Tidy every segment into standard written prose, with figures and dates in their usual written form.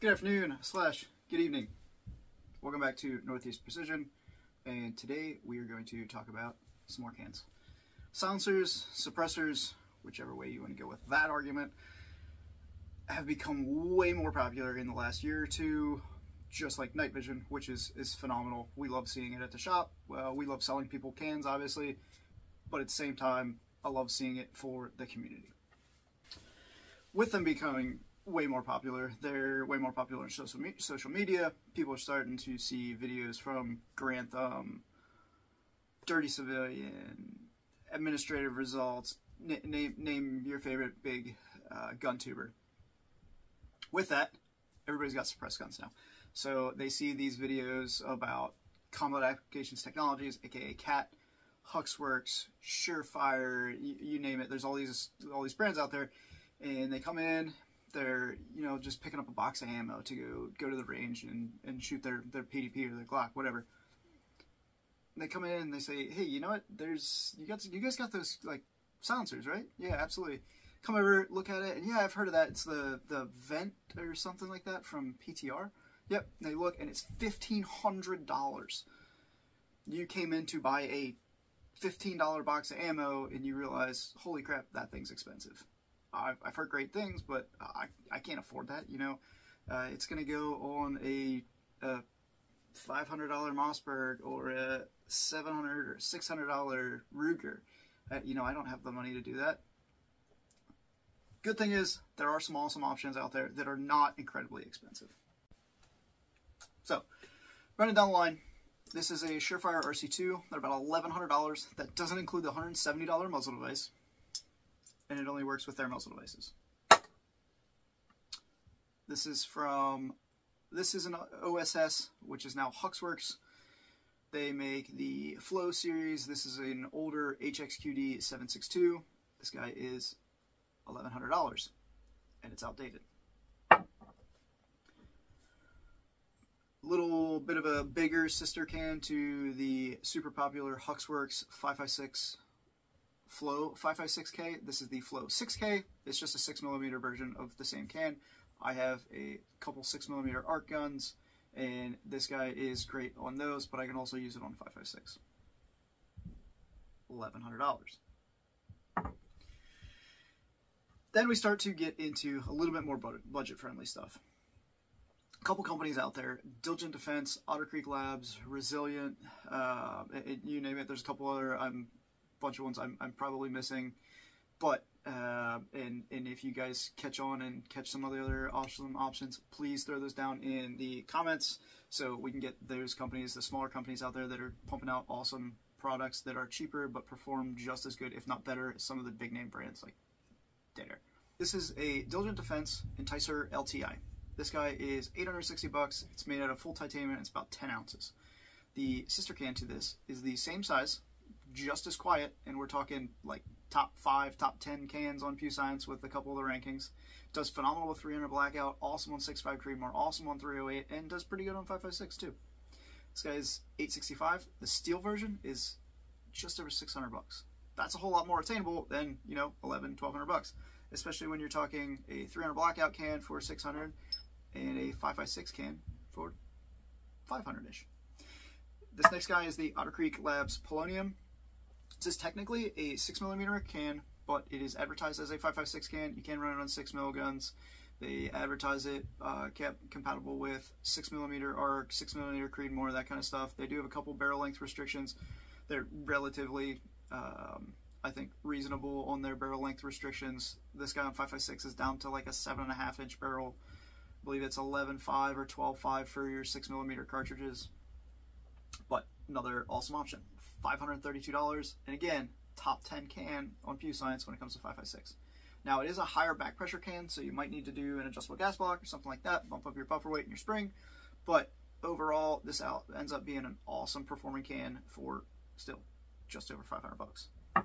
Good afternoon / good evening. Welcome back to Northeast Precision, and today we are going to talk about some more cans. Silencers, suppressors, whichever way you want to go with that argument, have become way more popular in the last year or two, just like night vision, which is phenomenal. We love seeing it at the shop. Well, we love selling people cans, obviously, but at the same time, I love seeing it for the community. With them becoming way more popular, they're way more popular on social media. People are starting to see videos from Grantham, Dirty Civilian, Administrative Results, name your favorite big gun tuber. With that, everybody's got suppressed guns now. So they see these videos about Combat Applications Technologies, aka CAT, Huxworks, Surefire, you name it. There's all these brands out there, and they come in. They're, just picking up a box of ammo to go to the range and shoot their PDP or their Glock, whatever. And they come in and they say, hey, you know what? You guys got those like silencers, right? Yeah, absolutely. Come over, look at it, and yeah, I've heard of that. It's the Vent or something like that from PTR. Yep. And they look, and it's $1,500. You came in to buy a $15 box of ammo, and you realize, holy crap, that thing's expensive. I've heard great things, but I can't afford that, It's going to go on a $500 Mossberg or a $700 or $600 Ruger. I don't have the money to do that. Good thing is, there are some awesome options out there that are not incredibly expensive. So, running down the line, this is a Surefire RC2. They're about $1,100. That doesn't include the $170 muzzle device. And it only works with their muzzle devices. This is an OSS, which is now Huxworks. They make the Flow series. This is an older HXQD 762. This guy is $1,100, and it's outdated. Little bit of a bigger sister can to the super popular Huxworks 5.56 Flow 5.56K. This is the Flow 6K. It's just a 6mm version of the same can. I have a couple 6mm arc guns, and this guy is great on those, but I can also use it on 5.56. $1,100. Then we start to get into a little bit more budget-friendly stuff. A couple companies out there: Diligent Defense, Otter Creek Labs, Resilient, you name it. There's a couple other bunch of ones I'm probably missing, but and if you guys catch on and catch some of the other awesome options, please throw those down in the comments so we can get those companies, the smaller companies out there that are pumping out awesome products that are cheaper but perform just as good, if not better, as some of the big name brands like Dead Air. This is a Diligent Defense Enticer LTI. This guy is $860. It's made out of full titanium. It's about 10 ounces. The sister can to this is the same size, just as quiet, and we're talking like top 5, top 10 cans on Pew Science with a couple of the rankings. Does phenomenal with 300 Blackout, awesome on 6.5 Creedmoor, awesome on 308, and does pretty good on 5.56 too. This guy is $865. The steel version is just over $600. That's a whole lot more attainable than, $1,100, $1,200, especially when you're talking a 300 Blackout can for $600 and a 5.56 can for $500-ish. This next guy is the Otter Creek Labs Polonium. This is technically a 6mm can, but it is advertised as a 5.56 can. You can run it on 6mm guns. They advertise it compatible with 6mm arc, 6mm Creedmoor, that kind of stuff. They do have a couple barrel length restrictions. They're relatively, I think, reasonable on their barrel length restrictions. This guy on 5.56 is down to like a 7.5-inch barrel. I believe it's 11.5 or 12.5 for your 6mm cartridges. But another awesome option. $532, and again, top 10 can on Pew Science when it comes to 5.56. Now, it is a higher back pressure can, so you might need to do an adjustable gas block or something like that, bump up your buffer weight in your spring, but overall, this ends up being an awesome performing can for still just over $500.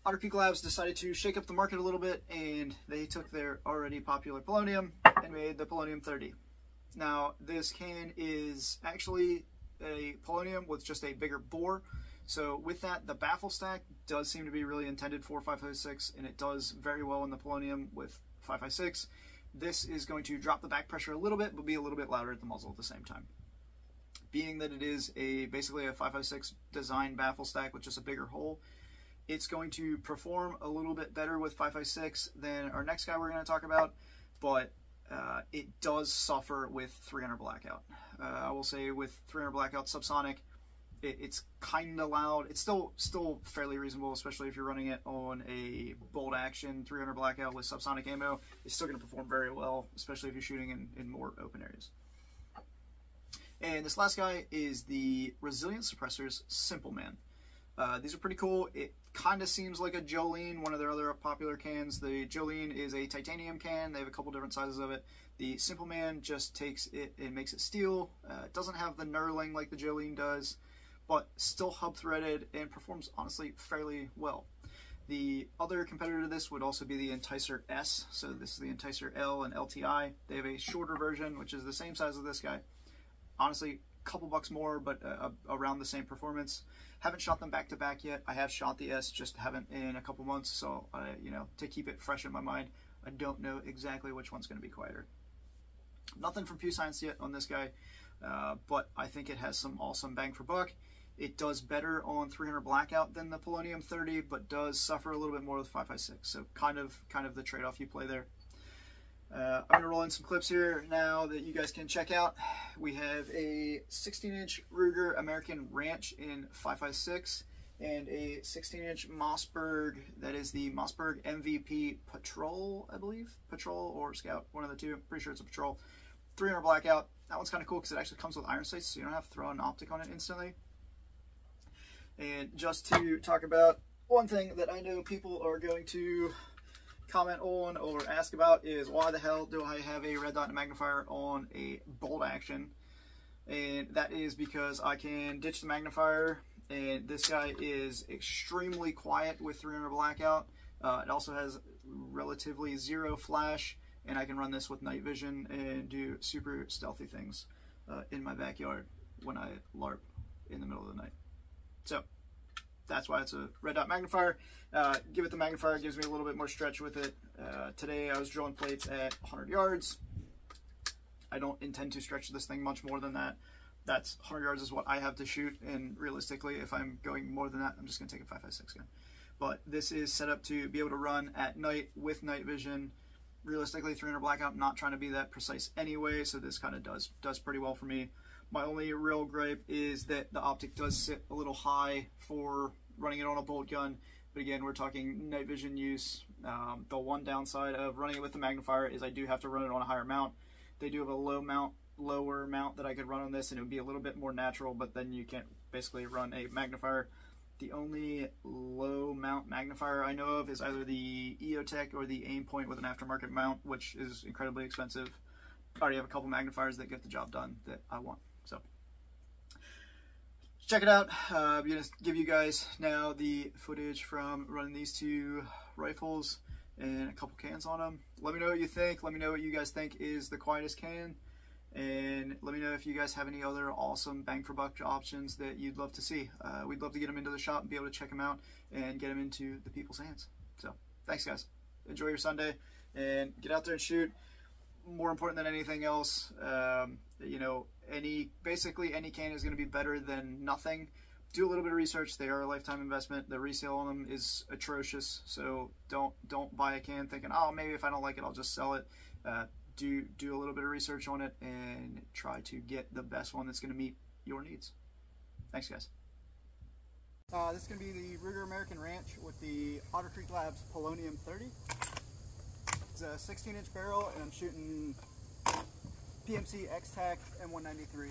Otter Creek Labs decided to shake up the market a little bit, and they took their already popular Polonium and made the Polonium 30. Now, this can is actually a Polonium with just a bigger bore. So with that, the baffle stack does seem to be really intended for 5.56, and it does very well in the Polonium with 5.56. This is going to drop the back pressure a little bit, but be a little bit louder at the muzzle at the same time. Being that it is basically a 5.56 design baffle stack with just a bigger hole, it's going to perform a little bit better with 5.56 than our next guy we're going to talk about, but it does suffer with 300 Blackout. I will say with 300 Blackout subsonic, it's kind of loud. It's still fairly reasonable, especially if you're running it on a bolt action 300 Blackout with subsonic ammo. It's still going to perform very well, especially if you're shooting in more open areas. And this last guy is the Resilient Suppressors Simple Man. These are pretty cool. It kind of seems like a Jolene, one of their other popular cans. The Jolene is a titanium can. They have a couple different sizes of it. The Simple Man just takes it and makes it steel. It doesn't have the knurling like the Jolene does, but still hub threaded and performs honestly fairly well. The other competitor to this would also be the Enticer S. So this is the Enticer L and LTI. They have a shorter version, which is the same size as this guy. Honestly, a couple bucks more, but around the same performance. Haven't shot them back to back yet. I have shot the S, just haven't in a couple months. So, you know, to keep it fresh in my mind, I don't know exactly which one's going to be quieter. Nothing from Pew Science yet on this guy, but I think it has some awesome bang for buck. It does better on 300 Blackout than the Polonium 30, but does suffer a little bit more with 5.56. So kind of the trade-off you play there. I'm going to roll in some clips here now that you guys can check out. We have a 16-inch Ruger American Ranch in 5.56 and a 16-inch Mossberg, that is the Mossberg MVP Patrol, I believe. Patrol or Scout, one of the two. Pretty sure it's a Patrol. 300 Blackout. That one's kind of cool because it actually comes with iron sights, so you don't have to throw an optic on it instantly. And just to talk about one thing that I know people are going to comment on or ask about is, why the hell do I have a red dot magnifier on a bolt action? And that is because I can ditch the magnifier, and this guy is extremely quiet with 300 Blackout. It also has relatively zero flash, and I can run this with night vision and do super stealthy things in my backyard when I LARP in the middle of the night. So that's why it's a red dot magnifier. Give it the magnifier, gives me a little bit more stretch with it. Today I was drilling plates at 100 yards. I don't intend to stretch this thing much more than that. That's 100 yards is what I have to shoot, and realistically, if I'm going more than that, I'm just going to take a 5.56 gun. But this is set up to be able to run at night with night vision. Realistically, 300 Blackout, I'm not trying to be that precise anyway, so this kind of does pretty well for me. My only real gripe is that the optic does sit a little high for running it on a bolt gun. But again, we're talking night vision use. The one downside of running it with the magnifier is I do have to run it on a higher mount. They do have a lower mount that I could run on this, and it would be a little bit more natural, but then you can't basically run a magnifier. The only low mount magnifier I know of is either the EOTech or the Aimpoint with an aftermarket mount, which is incredibly expensive. I already have a couple magnifiers that get the job done that I want. So check it out. I'm going to give you guys now the footage from running these two rifles and a couple cans on them. Let me know what you think. Let me know what you guys think is the quietest can. And let me know if you guys have any other awesome bang for buck options that you'd love to see. We'd love to get them into the shop and be able to check them out and get them into the people's hands. So thanks, guys. Enjoy your Sunday and get out there and shoot. More important than anything else, you know, basically any can is going to be better than nothing. Do a little bit of research. They are a lifetime investment. The resale on them is atrocious, so don't buy a can thinking, oh, maybe if I don't like it, I'll just sell it. Do a little bit of research on it and try to get the best one that's going to meet your needs. Thanks, guys. This is going to be the Ruger American Ranch with the Otter Creek Labs Polonium 30. It's a 16-inch barrel, and I'm shooting PMC X-Tac M193.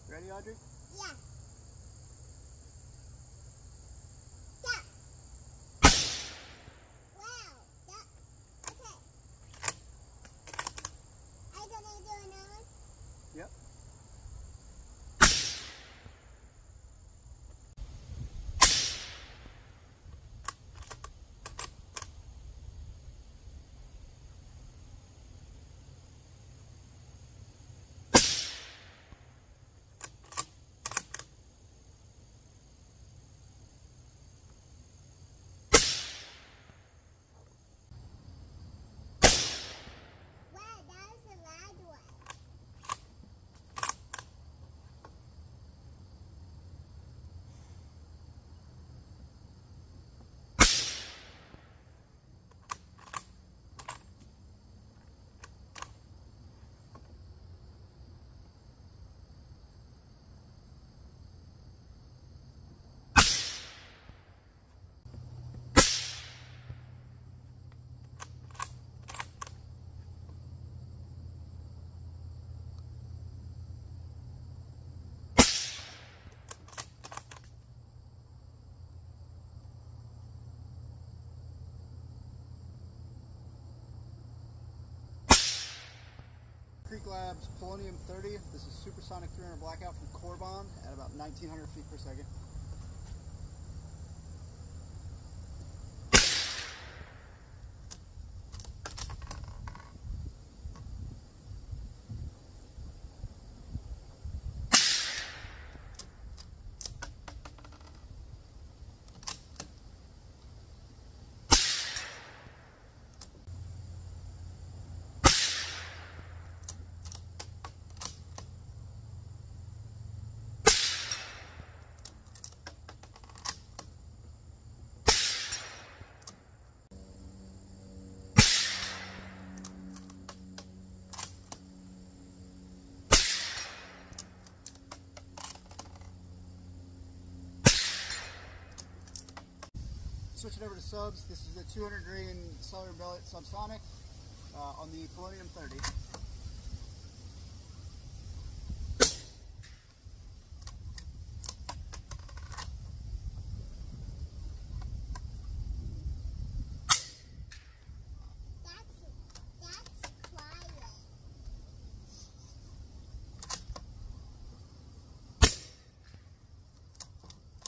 Ready, Audrey? Yeah. Yep. Labs Polonium 30. This is supersonic 300 blackout from Corbon at about 1900 feet per second. Switching over to subs, this is the 200 grain cellular billet subsonic on the Polonium 30.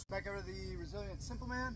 Back over to the Resilient Simple Man.